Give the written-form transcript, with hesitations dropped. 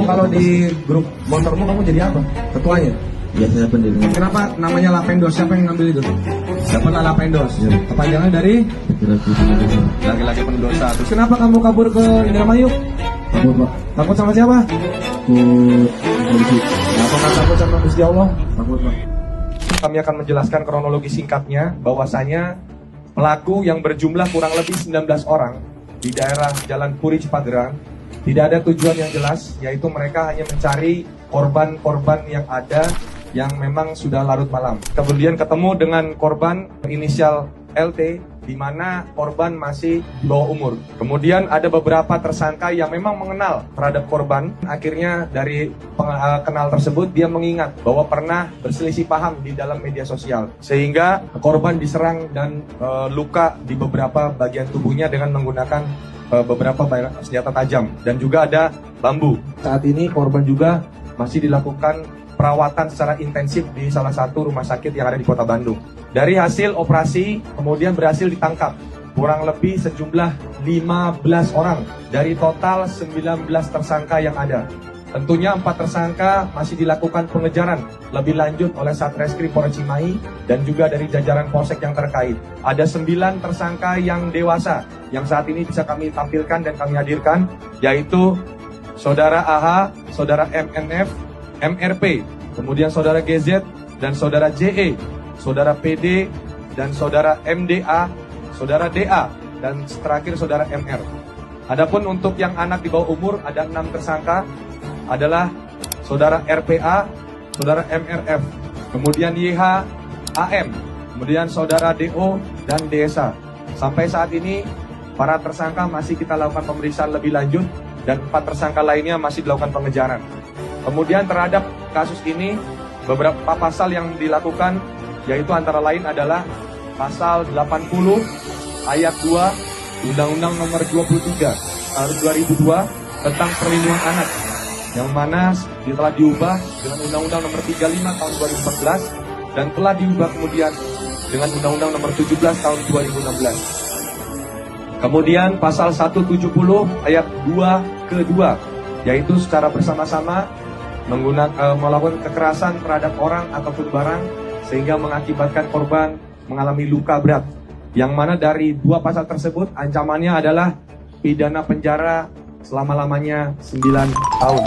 kalau di grup motormu kamu jadi apa? Ketuanya? Ya saya pendiri. Kenapa namanya Lapendos? Siapa yang ngambil itu? Siapa Lapendos? Ya. Kepanjangan dari laki-laki pendosa. Terus kenapa kamu kabur ke Indramayu? Takut Pak. Takut sama siapa? Takut polisi. Kenapa nggak takut sama Gusti Allah? Takut Pak. Kami akan menjelaskan kronologi singkatnya bahwasanya pelaku yang berjumlah kurang lebih 19 orang di daerah Jalan Puri Cipageran tidak ada tujuan yang jelas, yaitu mereka hanya mencari korban-korban yang ada yang memang sudah larut malam. Kemudian ketemu dengan korban inisial LT, di mana korban masih di bawah umur. Kemudian ada beberapa tersangka yang memang mengenal terhadap korban. Akhirnya dari kenal tersebut dia mengingat bahwa pernah berselisih paham di dalam media sosial, sehingga korban diserang dan luka di beberapa bagian tubuhnya dengan menggunakan beberapa senjata tajam dan juga ada bambu. Saat ini korban juga masih dilakukan perawatan secara intensif di salah satu rumah sakit yang ada di Kota Bandung. Dari hasil operasi kemudian berhasil ditangkap kurang lebih sejumlah 15 orang dari total 19 tersangka yang ada. Tentunya 4 tersangka masih dilakukan pengejaran lebih lanjut oleh Satreskrim Polres Cimahi dan juga dari jajaran polsek yang terkait. Ada 9 tersangka yang dewasa yang saat ini bisa kami tampilkan dan kami hadirkan, yaitu Saudara AH, Saudara MNF, MRP, kemudian Saudara GZ dan Saudara JE, Saudara PD dan Saudara MDA, Saudara DA, dan terakhir Saudara MR. Adapun untuk yang anak di bawah umur ada 6 tersangka, adalah Saudara RPA, Saudara MRF, kemudian YH, AM, kemudian Saudara DO dan DSA. Sampai saat ini para tersangka masih kita lakukan pemeriksaan lebih lanjut dan 4 tersangka lainnya masih dilakukan pengejaran. Kemudian terhadap kasus ini beberapa pasal yang dilakukan, yaitu antara lain adalah pasal 80 ayat 2 Undang-Undang Nomor 23 tahun 2002 tentang perlindungan anak, yang mana telah diubah dengan Undang-Undang Nomor 35 tahun 2014 dan telah diubah kemudian dengan Undang-Undang Nomor 17 tahun 2016. Kemudian pasal 170 ayat 2 ke 2, yaitu secara bersama-sama melakukan kekerasan terhadap orang ataupun barang sehingga mengakibatkan korban mengalami luka berat, yang mana dari 2 pasal tersebut ancamannya adalah pidana penjara selama-lamanya 9 tahun.